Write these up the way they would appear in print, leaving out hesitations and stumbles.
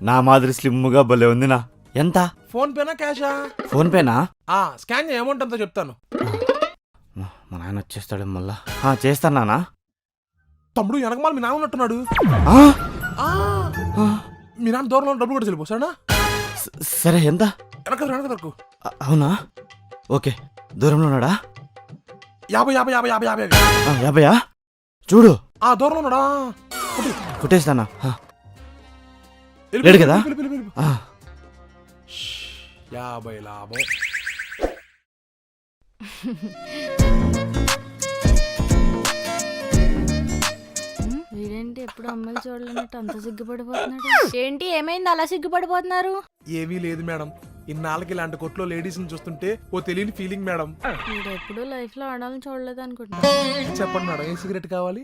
నా మాదిరి స్లిమ్గా భలే ఉందినా. ఎంత? ఫోన్ పేనా క్యాషా? ఫోన్ పేనా? స్కాన్ అమౌంట్ అంతా చెప్తాను. మా నాన్న వచ్చేస్తాడు మళ్ళా. చేస్తానా? తమ్ముడు వెనకమాల మీ నాన్న ఉన్నట్టున్నాడు. మీ నాన్న దూరంలో డబ్బులు కూడా చెల్లిపోతాడా? సరే ఎంత? వెనక అవునా? ఓకే, దూరంలో ఉన్నాడా? 50 చూడు దూరంలో ఉన్నాడా? కుట్టేస్తానా? లేడు కదా? 50 లాభం. వీడేంటి ఎప్పుడు అమ్మాయిలు చూడలేనట్టు అంత సిగ్గుపడిపోతున్నాడు? ఏంటి ఏమైంది అలా సిగ్గుపడిపోతున్నారు? ఏమీ లేదు మేడం, ఇన్నాళ్ళకి ఇలాంటి కొట్లో లేడీస్ ని చూస్తుంటే ఓ తెలియని ఫీలింగ్ మేడం. వీడు ఎప్పుడు లైఫ్ లో ఆడాలని చూడలేదు అనుకుంటా. చెప్పండి మేడం, ఏ సిగరెట్ కావాలి?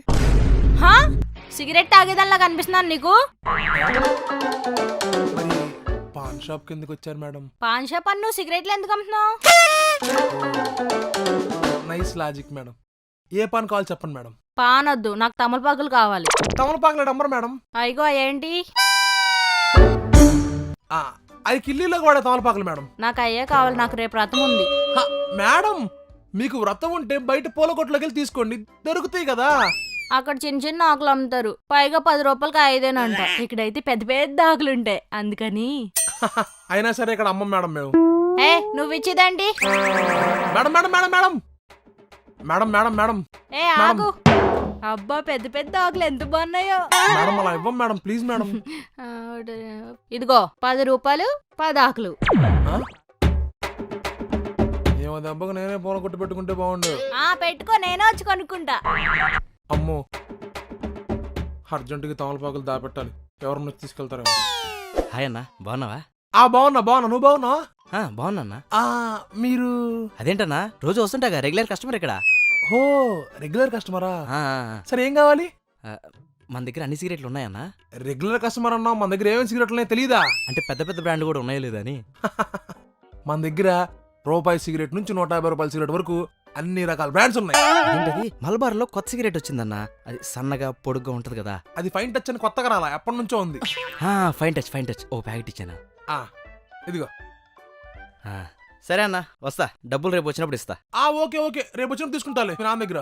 సిగరెట్ తాగేదల్లా కనిపిస్తున్నాను నీకు? మరి పాన్ షాప్ కిందకి వచ్చారు మేడం. పాన్ షాప్ అన్ను సిగరెట్లు ఎందుకు అమ్ముతున్నావు? Nice logic madam. ఏ పాన్ కావాలి చెప్పండి మేడం. పాన్ వద్దు, నాకు తమలపాకులు కావాలి. తమలపాకులు నంబర్ మేడం. అయ్యో ఏంటి? అది కిల్లీలో కూడా తమలపాకులు మేడం. నాకు అయ్యే కావాలి, నాకు రేపు వ్రతం ఉంది. మేడం మీకు వ్రతం ఉంటే బయట పూల కొట్లోకి వెళ్ళి తీసుకోండి, దొరుకుతాయి కదా. అక్కడ చిన్న చిన్న ఆకులు అమ్ముతారు, పైగా 10 రూపాయలకి 5 ఇక్కడైతే పెద్ద పెద్ద ఆకులు ఉంటాయి, అందుకని. అయినా సరే ఇక్కడ అమ్మం మేడం మేము. నువ్వు ఇచ్చేదేంటి? Madam madam madam madam madam madam madam ఆగు. అబ్బా పెద్ద పెద్ద ఆకులు ఎంత బాగున్నాయో. మేడం అలా ఇవ్వం మేడం, ప్లీజ్ మేడం. ఇదిగో 10 రూపాయలు 10 ఆకులు. ఏమో దెబ్బకు నేనే పూల కొట్టు పెట్టుకుంటే బాగుండు. పెట్టుకో, నేనే వచ్చి కొనుక్కుంటా. అమ్మో, అర్జెంటుగా తమలపాకులు దాపెట్టాలి, ఎవరన్నా వచ్చి తీసుకెళ్తారేమో. హాయ్ అన్న, బాగున్నావా? బాగున్నా. నువ్వు బాగున్నావా? బాగున్నా. మీరు అదేంటన్నా రోజు వస్తుంటా రెగ్యులర్ కస్టమర్ ఇక్కడ. రెగ్యులర్ కస్టమరా? సరే ఏం కావాలి? మన దగ్గర అన్ని సిగరెట్లు ఉన్నాయన్నా. రెగ్యులర్ కస్టమర్ అన్నా, మన దగ్గర ఏమేమి సిగరెట్లు ఉన్నాయో తెలీదా? అంటే పెద్ద పెద్ద బ్రాండ్ కూడా ఉన్నాయో లేదని. మన దగ్గర రూపాయి సిగరెట్ నుంచి 150 రూపాయల సిగరెట్ వరకు అన్ని రకాల బ్రాండ్స్ ఉన్నాయి. ఏంటది? మలబార్ లో కొత్త సిగరెట్ వచ్చిందన్న, అది సన్నగా పొడుగ్గా ఉంటది కదా. అది ఫైన్ టచ్ అని కొత్తగా రాలా, ఎప్పటి నుంచో ఉంది. ఫైన్ టచ్ ఓ ప్యాకెట్ ఇచ్చానా? ఇదిగో. సరే అన్న, వస్తా, డబ్బులు రేపు వచ్చినప్పుడు ఇస్తా. ఓకే రేపు వచ్చినప్పుడు తీసుకుంటాలే మీ నాన్న దగ్గర.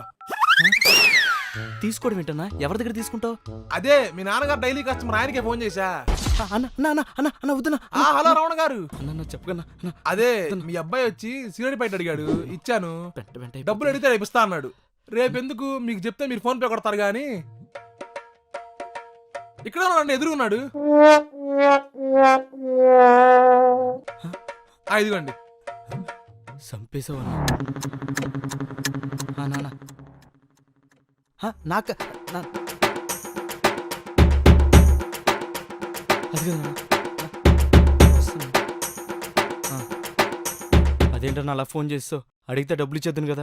తీసుకోవడం ఏంటన్నా? ఎవరి దగ్గర తీసుకుంటావు? అదే మీ నాన్నగారు డైలీ కస్టమర్, ఆయనకే ఫోన్ చేశా. వద్దునా. హలో రమణ గారు, చెప్పగన్నా. అదే మీ అబ్బాయి వచ్చి సిగరెట్ బయట అడిగాడు, ఇచ్చాను. డబ్బులు అడిగితే రేపు ఇస్తా అన్నాడు. రేపు ఎందుకు, మీకు చెప్తే మీరు ఫోన్ పే కొడతారు గాని. ఇక్కడ నన్ను ఎదురున్నాడు. ఇదిగోండి. చంపేసావా నాన్న? నాకు అదేంటన్నా అలా ఫోన్ చేస్తావు? అడిగితే డబ్బులు ఇచ్చేద్దాను కదా.